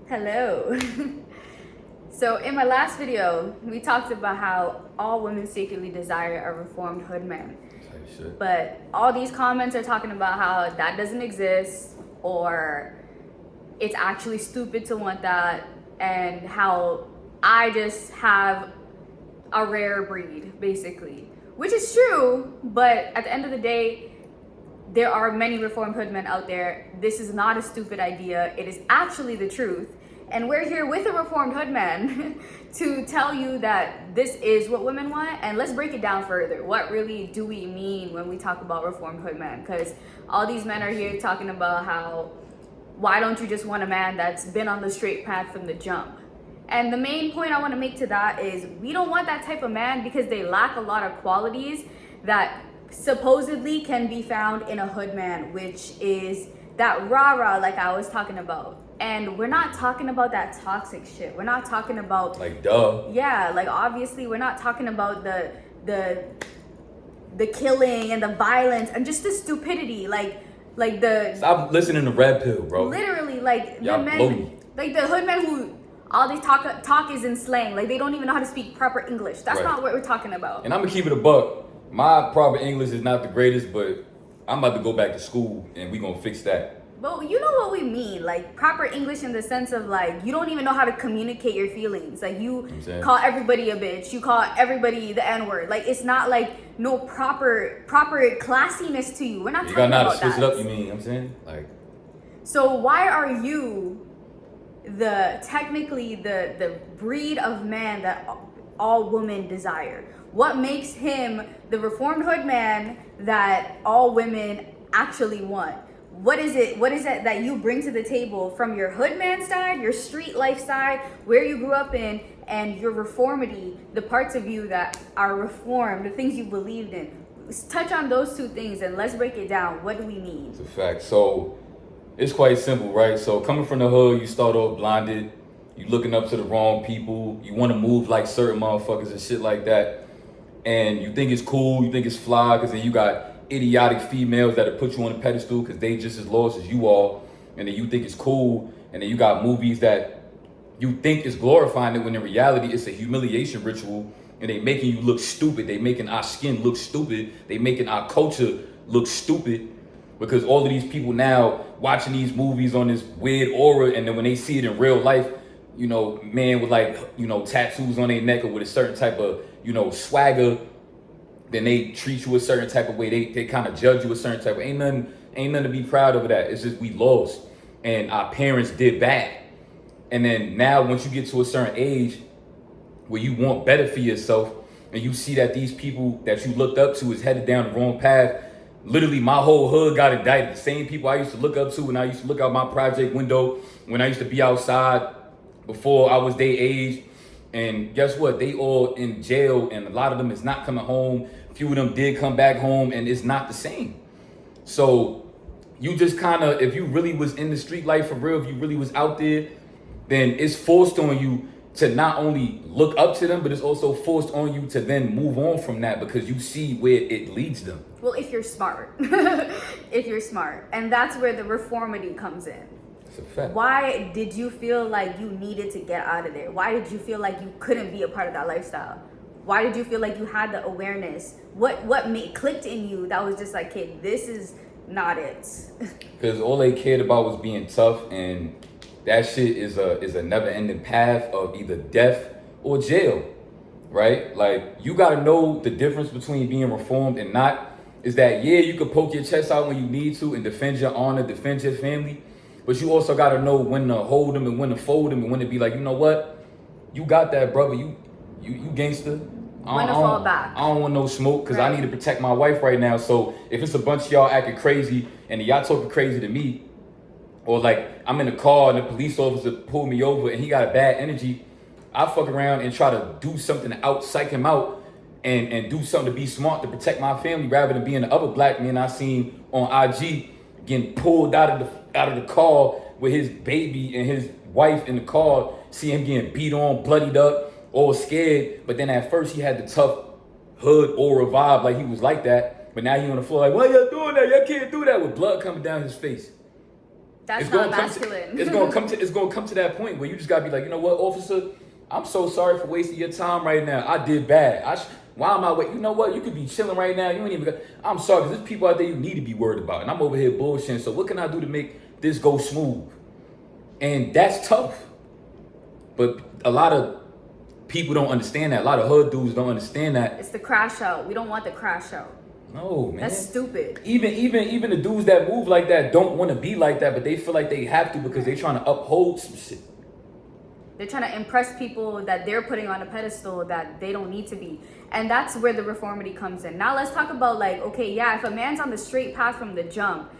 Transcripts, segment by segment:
Hello. So in my last video, we talked about how all women secretly desire a reformed hoodman. But all these comments are talking about how that doesn't exist, or it's actually stupid to want that, and how I just have a rare breed, basically. Which is true, but at the end of the day, there are many reformed hoodmen out there. This is not a stupid idea. It is actually the truth. And we're here with a reformed hoodman to tell you that this is what women want. And let's break it down further. What really do we mean when we talk about reformed hoodman? Because all these men are here talking about how, why don't you just want a man that's been on the straight path from the jump? And the main point I want to make to that is we don't want that type of man because they lack a lot of qualities that supposedly can be found in a hoodman, which is that rah-rah like I was talking about. And we're not talking about that toxic shit. We're not talking about like duh. Yeah, like obviously we're not talking about the killing and the violence and just the stupidity, like the Stop listening to Red Pill, bro. Literally, like y'all the men, like the hoodmen who all they talk is in slang. Like they don't even know how to speak proper English. That's not what we're talking about. And I'm gonna keep it a buck. My proper English is not the greatest, but I'm about to go back to school and we gonna fix that. Well, you know what we mean, like proper English in the sense of like you don't even know how to communicate your feelings. Like you call everybody a bitch, you call everybody the N-word. Like it's not like no proper classiness to you. We're not talking about that. You gotta know how to switch it up. You mean? You know what I'm saying, like. So why are you technically the breed of man that all women desire? What makes him the reformed hoodman that all women actually want? What is it that you bring to the table from your hoodman side, your street life side, where you grew up in, and your reformity, the parts of you that are reformed, the things you believed in? Let's touch on those two things and let's break it down. What do we mean? It's a fact. So it's quite simple, right? So coming from the hood, you start off blinded. You looking up to the wrong people. You want to move like certain motherfuckers and shit like that. And you think it's cool. You think it's fly because then you got idiotic females that'll put you on a pedestal because they just as lost as you are, and then you think it's cool, and then you got movies that you think is glorifying it when in reality it's a humiliation ritual, and they making you look stupid. They making our skin look stupid. They making our culture look stupid because all of these people now watching these movies on this weird aura, and then when they see it in real life, you know, man with like, you know, tattoos on their neck or with a certain type of, you know, swagger, then they treat you a certain type of way. They kind of judge you a certain type of way. Ain't nothing to be proud of that. It's just we lost and our parents did bad. And then now once you get to a certain age where you want better for yourself and you see that these people that you looked up to is headed down the wrong path. Literally my whole hood got indicted. The same people I used to look up to when I used to look out my project window, when I used to be outside before I was their age. And guess what? They all in jail, and a lot of them is not coming home. A few of them did come back home, and it's not the same. So you just kind of, if you really was in the street life for real, if you really was out there, then it's forced on you to not only look up to them, but it's also forced on you to then move on from that because you see where it leads them. Well, if you're smart, if you're smart. And that's where the reformity comes in. Why did you feel like you needed to get out of there? Why did you feel like you couldn't be a part of that lifestyle? Why did you feel like you had the awareness? What clicked in you that was just like, hey, this is not it? Because all they cared about was being tough, and that shit is a never-ending path of either death or jail, right? Like, you got to know the difference between being reformed and not. Is that, yeah, you could poke your chest out when you need to and defend your honor, defend your family. But you also got to know when to hold them and when to fold them and when to be like, you know what? You got that, brother. You gangster. When to fall back. I don't want no smoke because I need to protect my wife right now. So if it's a bunch of y'all acting crazy and y'all talking crazy to me, or like I'm in a car and the police officer pulled me over and he got a bad energy, I fuck around and try to do something to psych him out and do something to be smart to protect my family rather than being the other black man I seen on IG getting pulled out of the car with his baby and his wife in the car, see him getting beat on, bloodied up, all scared. But then at first he had the tough hood aura vibe, like he was like that. But now he on the floor like, why y'all doing that? Y'all can't do that, with blood coming down his face. That's not masculine. It's gonna come to that point where you just gotta be like, you know what, officer, I'm so sorry for wasting your time right now. I did bad. Why am I waiting? You know what? You could be chilling right now. You ain't even. I'm sorry, because there's people out there you need to be worried about, and I'm over here bullshitting. So what can I do to make this go smooth? And that's tough. But a lot of people don't understand that. A lot of hood dudes don't understand that. It's the crash out. We don't want the crash out. No, man. That's stupid. Even the dudes that move like that don't want to be like that, but they feel like they have to because they're trying to uphold some shit. They're trying to impress people that they're putting on a pedestal that they don't need to be. And that's where the reformity comes in. Now let's talk about like, okay, yeah, if a man's on the straight path from the jump,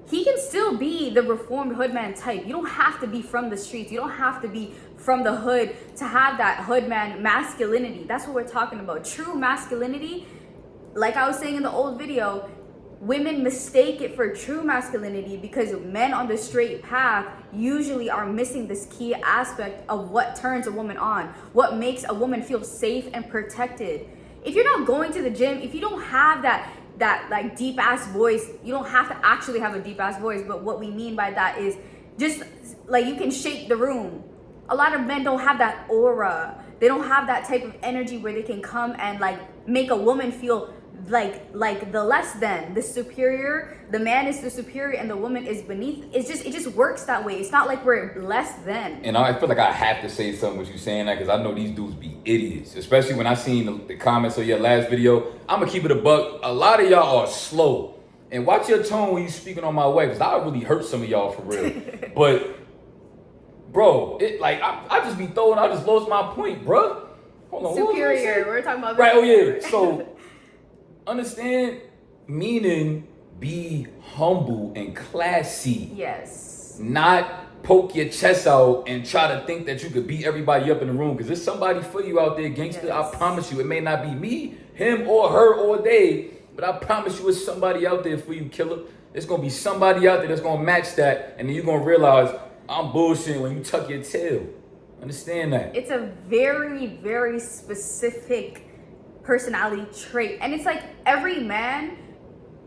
he can still be the reformed hoodman type. You don't have to be from the streets. You don't have to be from the hood to have that hoodman masculinity. That's what we're talking about. True masculinity, like I was saying in the old video, women mistake it for true masculinity because men on the straight path usually are missing this key aspect of what turns a woman on, what makes a woman feel safe and protected. If you're not going to the gym, if you don't have that like deep ass voice, you don't have to actually have a deep ass voice, but what we mean by that is just like you can shake the room. A lot of men don't have that aura. They don't have that type of energy where they can come and like make a woman feel like the less than, the superior. The man is the superior and the woman is beneath. It just works that way. It's not like we're less than. And I feel like I have to say something with you saying that because I know these dudes be idiots, especially when I seen the comments of your last video. I'm gonna keep it a buck. A lot of y'all are slow, and watch your tone when you speaking on my wife, because I really hurt some of y'all for real. But bro, it like I just be throwing. I just lost my point, bro. Hold on. Superior. We're talking about right. Oh yeah. So. Understand, meaning be humble and classy. Yes. Not poke your chest out and try to think that you could beat everybody up in the room because there's somebody for you out there, gangster. Yes. I promise you, it may not be me, him, or her, or they, but I promise you it's somebody out there for you, killer. There's going to be somebody out there that's going to match that, and then you're going to realize I'm bullshitting when you tuck your tail. Understand that. It's a very, very specific personality trait, and it's like every man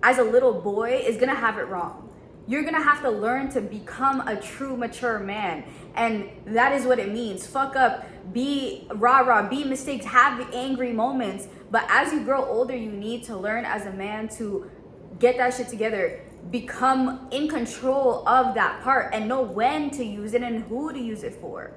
as a little boy is gonna have it wrong. You're gonna have to learn to become a true mature man, and that is what it means. Fuck up, be rah-rah, be mistakes, have angry moments, but as you grow older you need to learn as a man to get that shit together, become in control of that part, and know when to use it and who to use it for.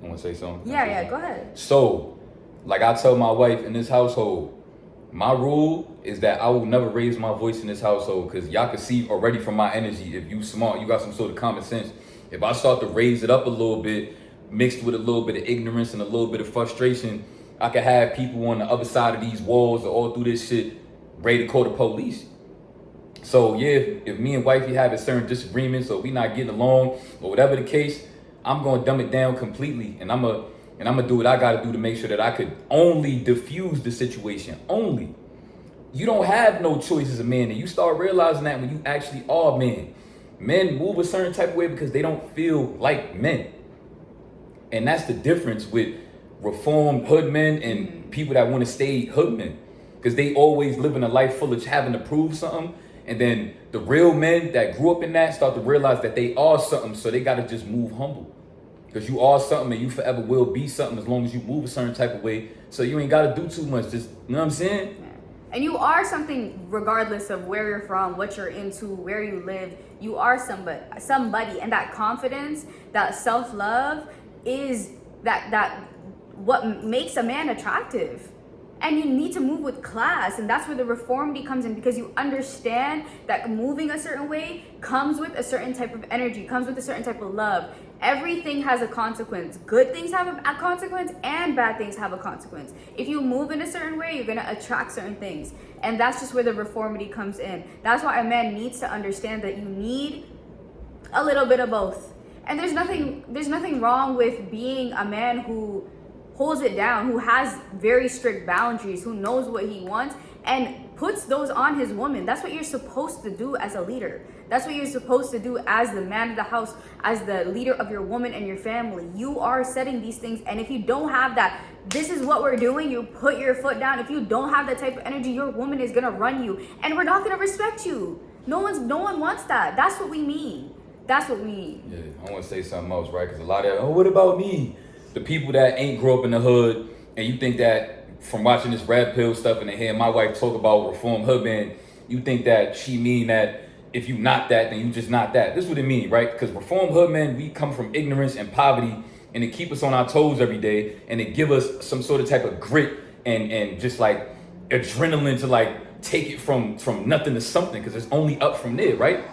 I want to say something? Yeah, go ahead. So like I tell my wife in this household, my rule is that I will never raise my voice in this household because y'all can see already from my energy, if you smart, you got some sort of common sense. If I start to raise it up a little bit, mixed with a little bit of ignorance and a little bit of frustration, I could have people on the other side of these walls or all through this shit ready to call the police. So yeah, if me and wifey have a certain disagreements or we not getting along or whatever the case, I'm going to dumb it down completely, and I'm gonna do what I gotta do to make sure that I could only diffuse the situation. Only. You don't have no choice as a man, and you start realizing that when you actually are men. Men move a certain type of way because they don't feel like men. And that's the difference with reformed hoodmen and people that want to stay hoodmen. Because they always live in a life full of having to prove something. And then the real men that grew up in that start to realize that they are something, so they gotta just move humble. Because you are something and you forever will be something as long as you move a certain type of way. So you ain't got to do too much. Just, you know what I'm saying? Yeah. And you are something regardless of where you're from, what you're into, where you live. You are somebody. And that confidence, that self-love is that what makes a man attractive. And you need to move with class. And that's where the reformity comes in, because you understand that moving a certain way comes with a certain type of energy, comes with a certain type of love. Everything has a consequence. Good things have a consequence and bad things have a consequence. If you move in a certain way, you're gonna attract certain things. And that's just where the reformity comes in. That's why a man needs to understand that you need a little bit of both. And there's nothing wrong with being a man who holds it down, who has very strict boundaries, who knows what he wants and puts those on his woman. That's what you're supposed to do as a leader. That's what you're supposed to do as the man of the house, as the leader of your woman and your family. You are setting these things, and if you don't have that, this is what we're doing, you put your foot down. If you don't have that type of energy, your woman is gonna run you, and we're not gonna respect you. No one wants that. That's what we mean. That's what we need. Yeah, I want to say something else, right? Because a lot of, what about me? The people that ain't grow up in the hood, and you think that from watching this Red Pill stuff and hearing my wife talk about Reformed Hoodman, you think that she mean that if you not that, then you just not that. This is what it mean, right? Because Reformed Hoodman, we come from ignorance and poverty, and it keep us on our toes every day, and it give us some sort of type of grit and just like adrenaline to like take it from nothing to something, because it's only up from there, right?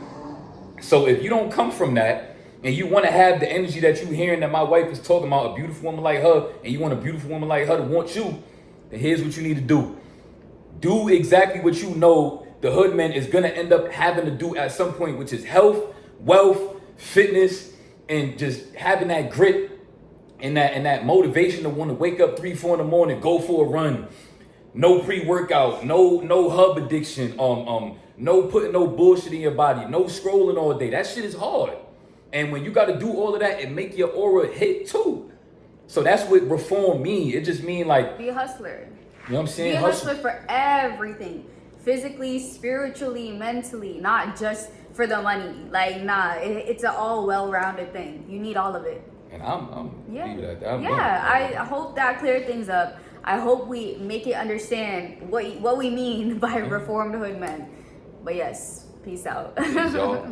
So if you don't come from that, and you want to have the energy that you hearing that my wife is talking about, a beautiful woman like her, and you want a beautiful woman like her to want you, then here's what you need to do. Do exactly what you know the hoodman is going to end up having to do at some point, which is health, wealth, fitness, and just having that grit and that motivation to want to wake up 3-4 in the morning, go for a run. No pre-workout, no hub addiction, no putting no bullshit in your body, no scrolling all day. That shit is hard. And when you got to do all of that, it make your aura hit too. So that's what reform mean. It just mean like, be a hustler. You know what I'm saying? Be a hustler for everything. Physically, spiritually, mentally, not just for the money. Like, nah, it's an all well-rounded thing. You need all of it. And I'm I hope that cleared things up. I hope we make it understand what we mean by reformed hoodmen. But yes, peace out. Peace, y'all.